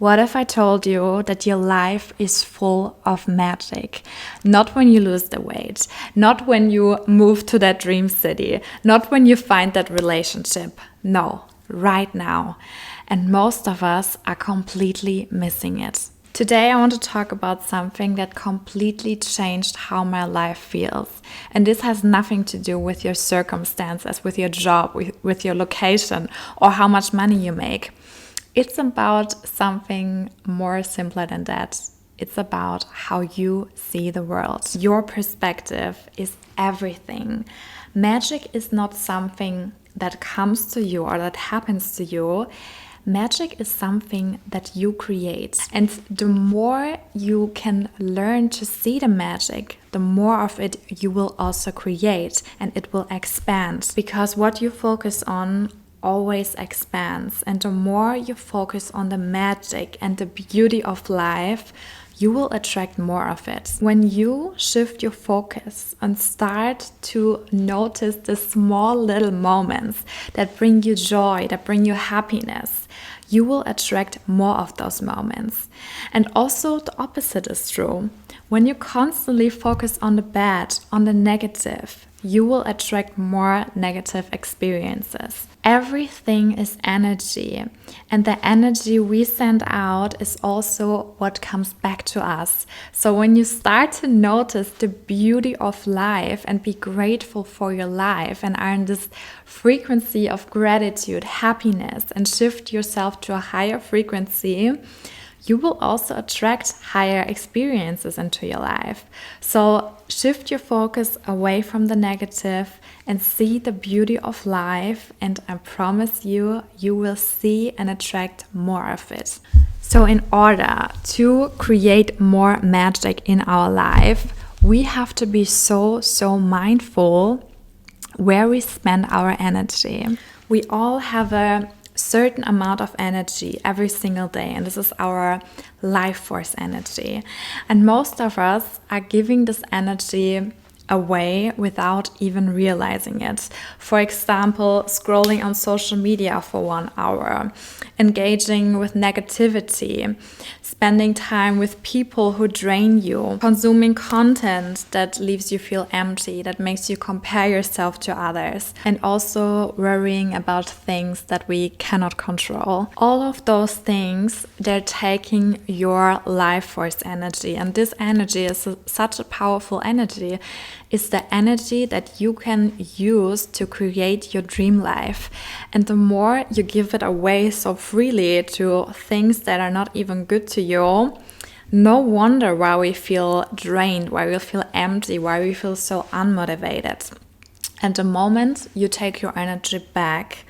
What if I told you that your life is full of magic? Not when you lose the weight, not when you move to that dream city, not when you find that relationship. No, right now. And most of us are completely missing it. Today I want to talk about something that completely changed how my life feels. And this has nothing to do with your circumstances, with your job, with your location, or how much money you make. It's about something more simpler than that. It's about how you see the world. Your perspective is everything. Magic is not something that comes to you or that happens to you. Magic is something that you create. And the more you can learn to see the magic, the more of it you will also create, and it will expand. Because what you focus on always expands. And the more you focus on the magic and the beauty of life, you will attract more of it. When you shift your focus and start to notice the small little moments that bring you joy, that bring you happiness, you will attract more of those moments. And also the opposite is true. When you constantly focus on the bad, on the negative, you will attract more negative experiences. Everything is energy, and the energy we send out is also what comes back to us. So when you start to notice the beauty of life and be grateful for your life and are in this frequency of gratitude, happiness, and shift yourself to a higher frequency, you will also attract higher experiences into your life. So shift your focus away from the negative and see the beauty of life, and I promise you, you will see and attract more of it. So in order to create more magic in our life, we have to be so mindful where we spend our energy. We all have a certain amount of energy every single day, and this is our life force energy, and most of us are giving this energy away without even realizing it. For example, scrolling on social media for 1 hour, engaging with negativity, spending time with people who drain you, consuming content that leaves you feel empty, that makes you compare yourself to others, and also worrying about things that we cannot control. All of those things, they're taking your life force energy, and this energy is such a powerful energy. It's the energy that you can use to create your dream life. And the more you give it away so freely to things that are not even good to you, no wonder why we feel drained, why we feel empty, why we feel so unmotivated. And the moment you take your energy back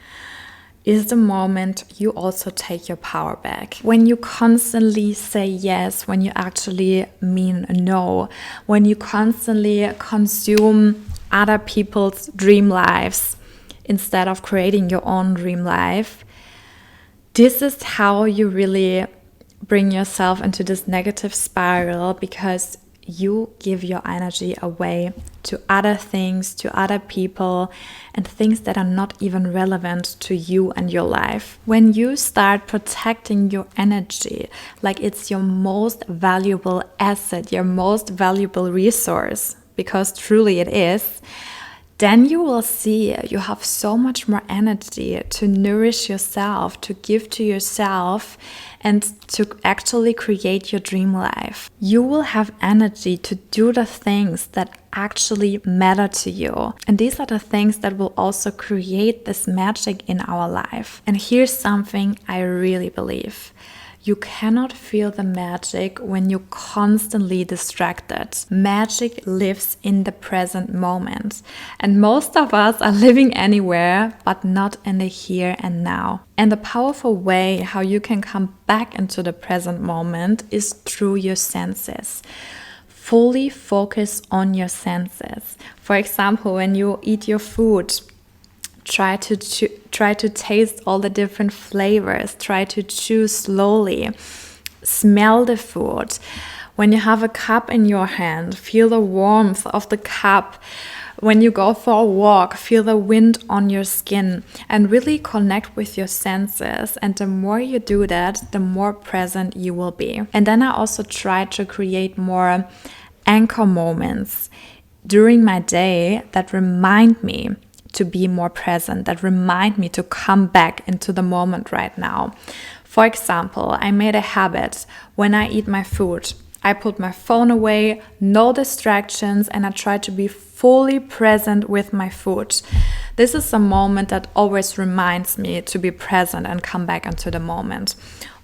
is the moment you also take your power back. When you constantly say yes, when you actually mean no, when you constantly consume other people's dream lives instead of creating your own dream life, this is how you really bring yourself into this negative spiral, because you give your energy away to other things, to other people, and things that are not even relevant to you and your life. When you start protecting your energy like it's your most valuable asset, your most valuable resource, because truly it is, then you will see you have so much more energy to nourish yourself, to give to yourself, and to actually create your dream life. You will have energy to do the things that actually matter to you. And these are the things that will also create this magic in our life. And here's something I really believe. You cannot feel the magic when you're constantly distracted. Magic lives in the present moment. And most of us are living anywhere, but not in the here and now. And the powerful way how you can come back into the present moment is through your senses. Fully focus on your senses. For example, when you eat your food, try to taste all the different flavors. Try to chew slowly. Smell the food. When you have a cup in your hand, feel the warmth of the cup. when you go for a walk, feel the wind on your skin and really connect with your senses. And the more you do that, the more present you will be. And then I also try to create more anchor moments during my day that remind me to be more present, that remind me to come back into the moment right now. For example, I made a habit when I eat my food. I put my phone away, no distractions, and I try to be fully present with my food. This is a moment that always reminds me to be present and come back into the moment.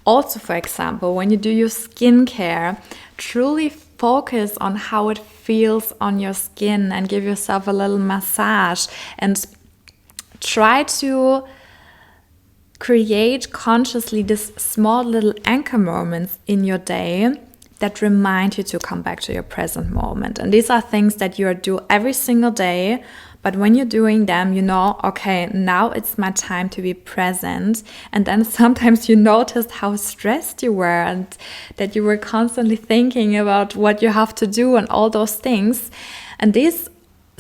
Also, for example, when you do your skincare, truly focus on how it feels on your skin and give yourself a little massage and try to create consciously these small little anchor moments in your day that remind you to come back to your present moment. And these are things that you do every single day, but when you're doing them, you know, okay, now it's my time to be present. And then sometimes you noticed how stressed you were and that you were constantly thinking about what you have to do and all those things. And these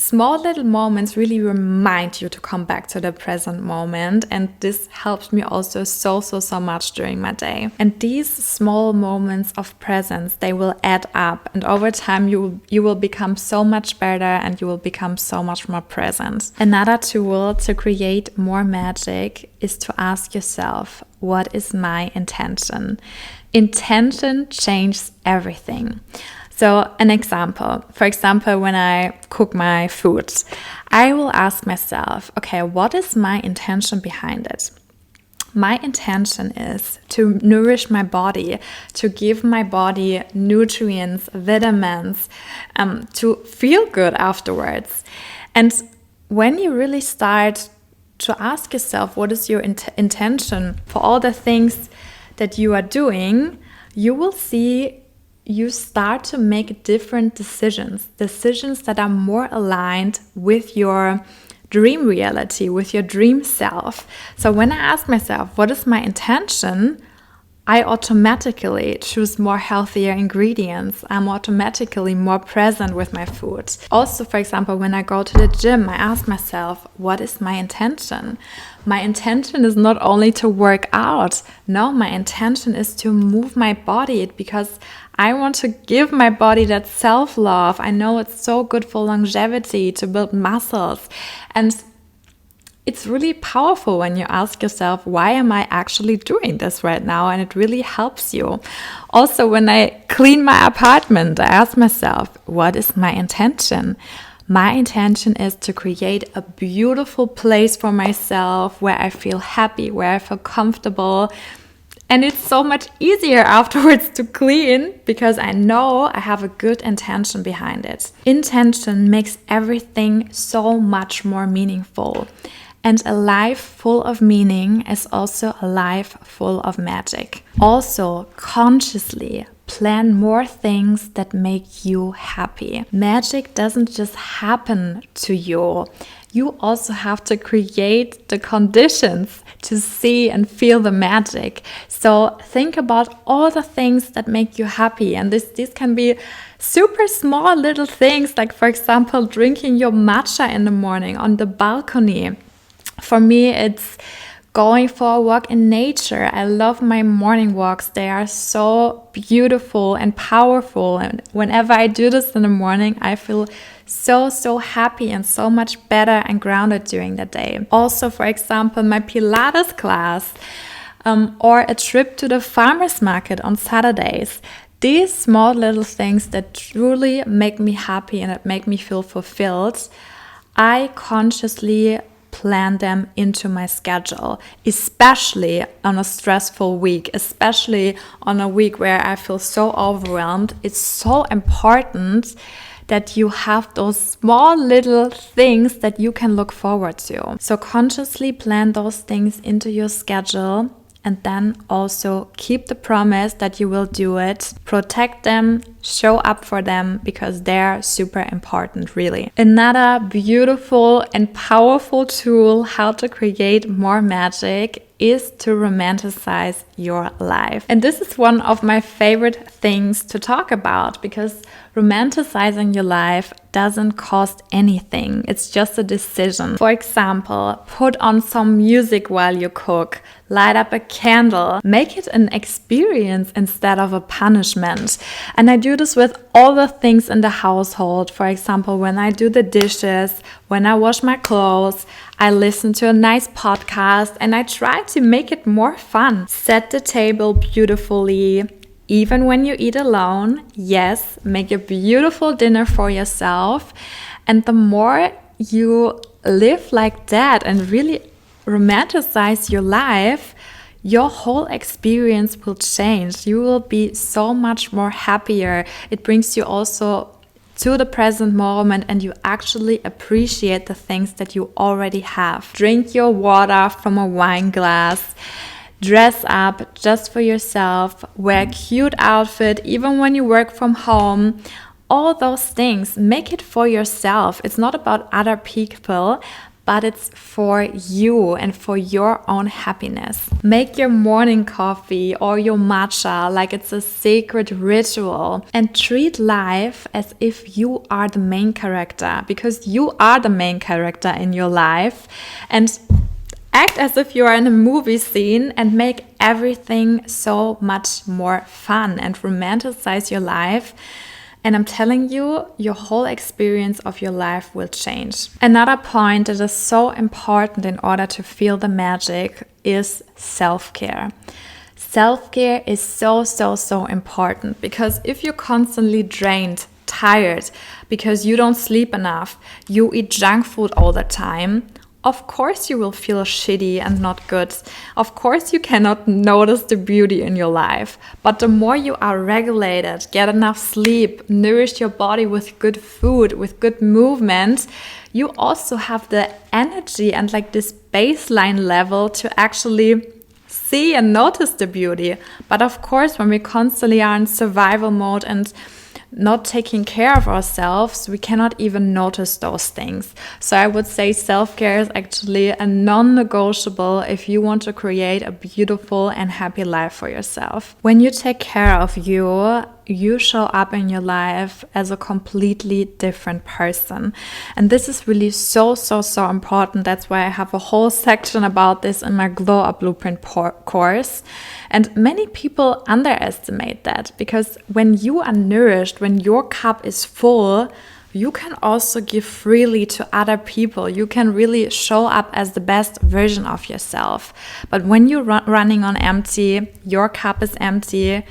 small little moments really remind you to come back to the present moment, and this helps me also so much during my day. And these small moments of presence, they will add up, and over time you will become so much better and you will become so much more present. Another tool to create more magic is to ask yourself, what is my intention? Intention changes everything. So an example, for example, when I cook my food, I will ask myself, okay, what is my intention behind it? My intention is to nourish my body, to give my body nutrients, vitamins, to feel good afterwards. And when you really start to ask yourself, what is your intention for all the things that you are doing, you will see you start to make different decisions that are more aligned with your dream reality, with your dream self. So when I ask myself, what is my intention? I automatically choose more healthier ingredients. I'm automatically more present with my food. Also, for example, when I go to the gym, I ask myself, what is my intention? My intention is not only to work out. No, my intention is to move my body because I want to give my body that self-love. I know it's so good for longevity, to build muscles. And it's really powerful when you ask yourself, why am I actually doing this right now? And it really helps you. Also, when I clean my apartment, I ask myself, what is my intention? My intention is to create a beautiful place for myself where I feel happy, where I feel comfortable. And it's so much easier afterwards to clean because I know I have a good intention behind it. Intention makes everything so much more meaningful. And a life full of meaning is also a life full of magic. Also, consciously plan more things that make you happy. Magic doesn't just happen to you. You also have to create the conditions to see and feel the magic. So think about all the things that make you happy. And this can be super small little things, like, for example, drinking your matcha in the morning on the balcony. For me, it's going for a walk in nature. I love my morning walks. They are so beautiful and powerful. And whenever I do this in the morning, I feel so happy and so much better and grounded during the day. Also, for example, my Pilates class or a trip to the farmer's market on Saturdays. These small little things that truly make me happy and that make me feel fulfilled, I consciously plan them into my schedule, especially on a stressful week, especially on a week where I feel so overwhelmed. It's so important that you have those small little things that you can look forward to. So consciously plan those things into your schedule, and then also keep the promise that you will do it. Protect them, show up for them, because they're super important, really. Another beautiful and powerful tool how to create more magic is to romanticize your life. And this is one of my favorite things to talk about, because romanticizing your life doesn't cost anything. It's just a decision. For example, put on some music while you cook, light up a candle, make it an experience instead of a punishment. And I do this with all the things in the household. For example, when I do the dishes, when I wash my clothes, I listen to a nice podcast and I try to make it more fun. Set the table beautifully. Even when you eat alone, yes, make a beautiful dinner for yourself. And the more you live like that and really romanticize your life, your whole experience will change. You will be so much more happier. It brings you also to the present moment and you actually appreciate the things that you already have. Drink your water from a wine glass. Dress up just for yourself, wear a cute outfit even when you work from home. All those things, make it for yourself. It's not about other people, but it's for you and for your own happiness. Make your morning coffee or your matcha like it's a sacred ritual and treat life as if you are the main character, because you are the main character in your life. And act as if you are in a movie scene and make everything so much more fun and romanticize your life. And I'm telling you, your whole experience of your life will change. Another point that is so important in order to feel the magic is self-care. Self-care is so important, because if you're constantly drained, tired, because you don't sleep enough, you eat junk food all the time, of course you will feel shitty and not good. Of course you cannot notice the beauty in your life. But the more you are regulated, get enough sleep, nourish your body with good food, with good movement, you also have the energy and like this baseline level to actually see and notice the beauty. But of course, when we constantly are in survival mode and not taking care of ourselves, we cannot even notice those things. So I would say self-care is actually a non-negotiable if you want to create a beautiful and happy life for yourself. When you take care of you, you show up in your life as a completely different person. And this is really so important. That's why I have a whole section about this in my Glow Up Blueprint course. And many people underestimate that, because when you are nourished, when your cup is full, you can also give freely to other people. You can really show up as the best version of yourself. But when you're running on empty, your cup is empty,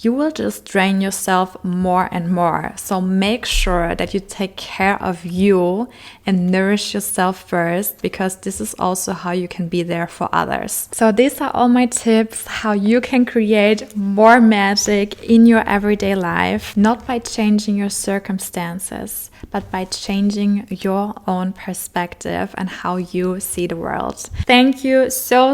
you will just drain yourself more and more. So make sure that you take care of you and nourish yourself first, because this is also how you can be there for others. So these are all my tips how you can create more magic in your everyday life, not by changing your circumstances, but by changing your own perspective and how you see the world. Thank you so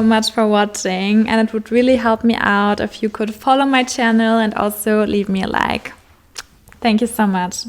much for watching, and it would really help me out if you could follow my channel and also leave me a like. Thank you so much.